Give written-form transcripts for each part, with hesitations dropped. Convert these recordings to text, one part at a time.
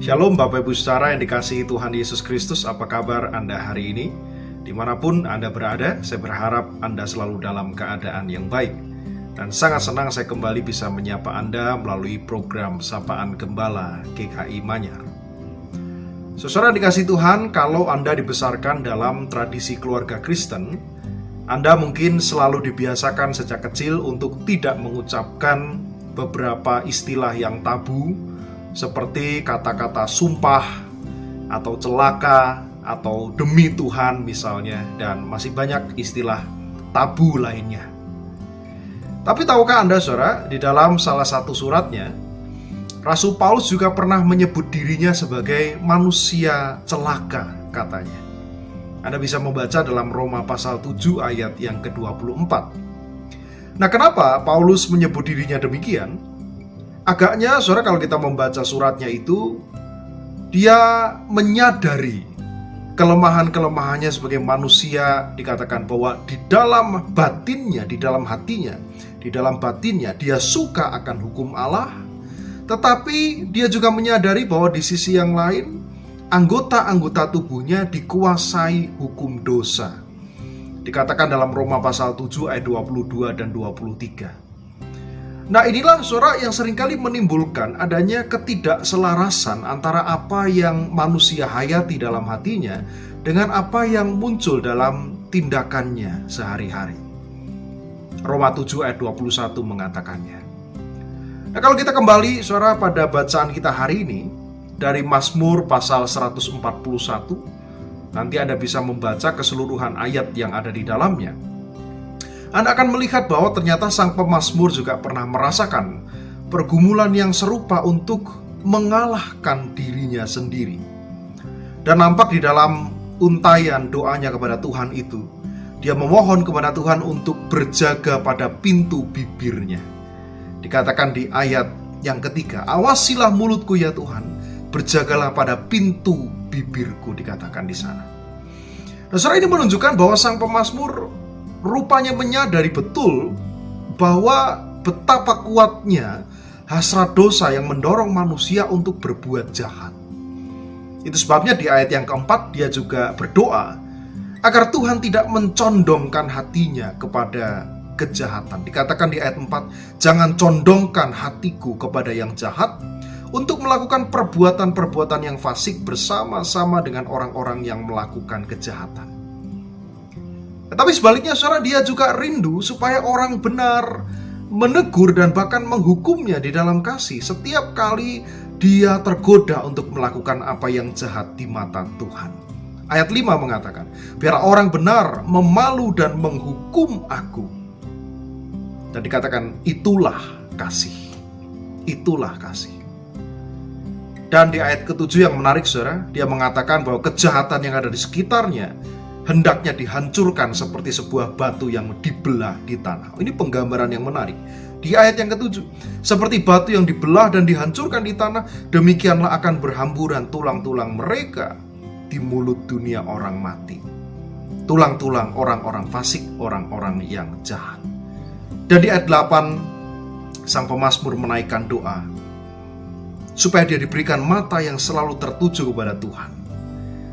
Shalom Bapak Ibu Saudara yang dikasihi Tuhan Yesus Kristus, apa kabar Anda hari ini? Dimanapun Anda berada, saya berharap Anda selalu dalam keadaan yang baik. Dan sangat senang saya kembali bisa menyapa Anda melalui program Sapaan Gembala GKI Manyar. Saudara dikasihi Tuhan, kalau Anda dibesarkan dalam tradisi keluarga Kristen, Anda mungkin selalu dibiasakan sejak kecil untuk tidak mengucapkan beberapa istilah yang tabu, seperti kata-kata sumpah, atau celaka, atau demi Tuhan misalnya, dan masih banyak istilah tabu lainnya. Tapi tahukah Anda saudara, di dalam salah satu suratnya, Rasul Paulus juga pernah menyebut dirinya sebagai manusia celaka, katanya. Anda bisa membaca dalam Roma pasal 7 ayat yang ke-24. Nah, kenapa Paulus menyebut dirinya demikian? Agaknya, saudara, kalau kita membaca suratnya itu, dia menyadari kelemahan-kelemahannya sebagai manusia. Dikatakan bahwa di dalam batinnya, di dalam hatinya, di dalam batinnya, dia suka akan hukum Allah. Tetapi dia juga menyadari bahwa di sisi yang lain, anggota-anggota tubuhnya dikuasai hukum dosa. Dikatakan dalam Roma pasal 7 ayat 22 dan 23. Nah, inilah saudara yang seringkali menimbulkan adanya ketidakselarasan antara apa yang manusia hayati dalam hatinya dengan apa yang muncul dalam tindakannya sehari-hari. Roma 7 ayat 21 mengatakannya. Nah, kalau kita kembali saudara pada bacaan kita hari ini dari Mazmur pasal 141, nanti Anda bisa membaca keseluruhan ayat yang ada di dalamnya. Anda akan melihat bahwa ternyata sang pemazmur juga pernah merasakan pergumulan yang serupa untuk mengalahkan dirinya sendiri. Dan nampak di dalam untayan doanya kepada Tuhan itu, dia memohon kepada Tuhan untuk berjaga pada pintu bibirnya. Dikatakan di ayat yang ketiga, awasilah mulutku ya Tuhan, berjagalah pada pintu bibirku, dikatakan di sana. Nah, saudara, ini menunjukkan bahwa sang pemazmur rupanya menyadari betul bahwa betapa kuatnya hasrat dosa yang mendorong manusia untuk berbuat jahat. Itu sebabnya di ayat yang keempat dia juga berdoa agar Tuhan tidak mencondongkan hatinya kepada kejahatan. Dikatakan di ayat 4, jangan condongkan hatiku kepada yang jahat untuk melakukan perbuatan-perbuatan yang fasik bersama-sama dengan orang-orang yang melakukan kejahatan. Tapi sebaliknya saudara, dia juga rindu supaya orang benar menegur dan bahkan menghukumnya di dalam kasih setiap kali dia tergoda untuk melakukan apa yang jahat di mata Tuhan. Ayat 5 mengatakan, biar orang benar memalu dan menghukum aku. Dan dikatakan itulah kasih. Itulah kasih. Dan di ayat ke-7 yang menarik saudara, dia mengatakan bahwa kejahatan yang ada di sekitarnya hendaknya dihancurkan seperti sebuah batu yang dibelah di tanah. Ini penggambaran yang menarik. Di ayat yang ke-7, seperti batu yang dibelah dan dihancurkan di tanah, demikianlah akan berhamburan tulang-tulang mereka di mulut dunia orang mati. Tulang-tulang orang-orang fasik, orang-orang yang jahat. Dan di ayat 8, sang pemazmur menaikkan doa supaya dia diberikan mata yang selalu tertuju kepada Tuhan.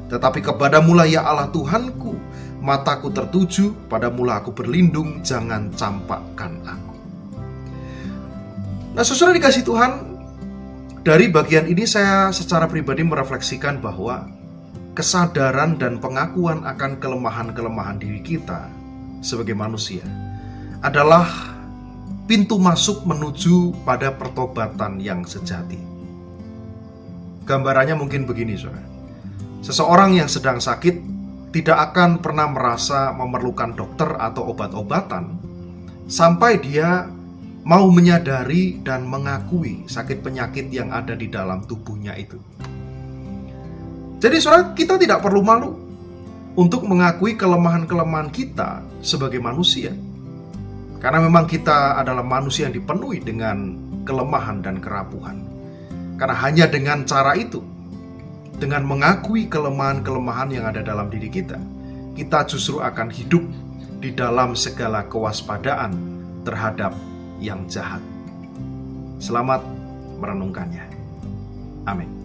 Tetapi kepadamulah ya Allah Tuhanku, mataku tertuju, padamulah aku berlindung, jangan campakkan aku. Nah, saudara dikasih Tuhan, dari bagian ini saya secara pribadi merefleksikan bahwa kesadaran dan pengakuan akan kelemahan-kelemahan diri kita sebagai manusia adalah pintu masuk menuju pada pertobatan yang sejati. Gambarannya mungkin begini saudara. Seseorang yang sedang sakit tidak akan pernah merasa memerlukan dokter atau obat-obatan sampai dia mau menyadari dan mengakui sakit penyakit yang ada di dalam tubuhnya itu. Jadi saudara, kita tidak perlu malu untuk mengakui kelemahan-kelemahan kita sebagai manusia. Karena memang kita adalah manusia yang dipenuhi dengan kelemahan dan kerapuhan. Karena hanya dengan cara itu, dengan mengakui kelemahan-kelemahan yang ada dalam diri kita, kita justru akan hidup di dalam segala kewaspadaan terhadap yang jahat. Selamat merenungkannya. Amin.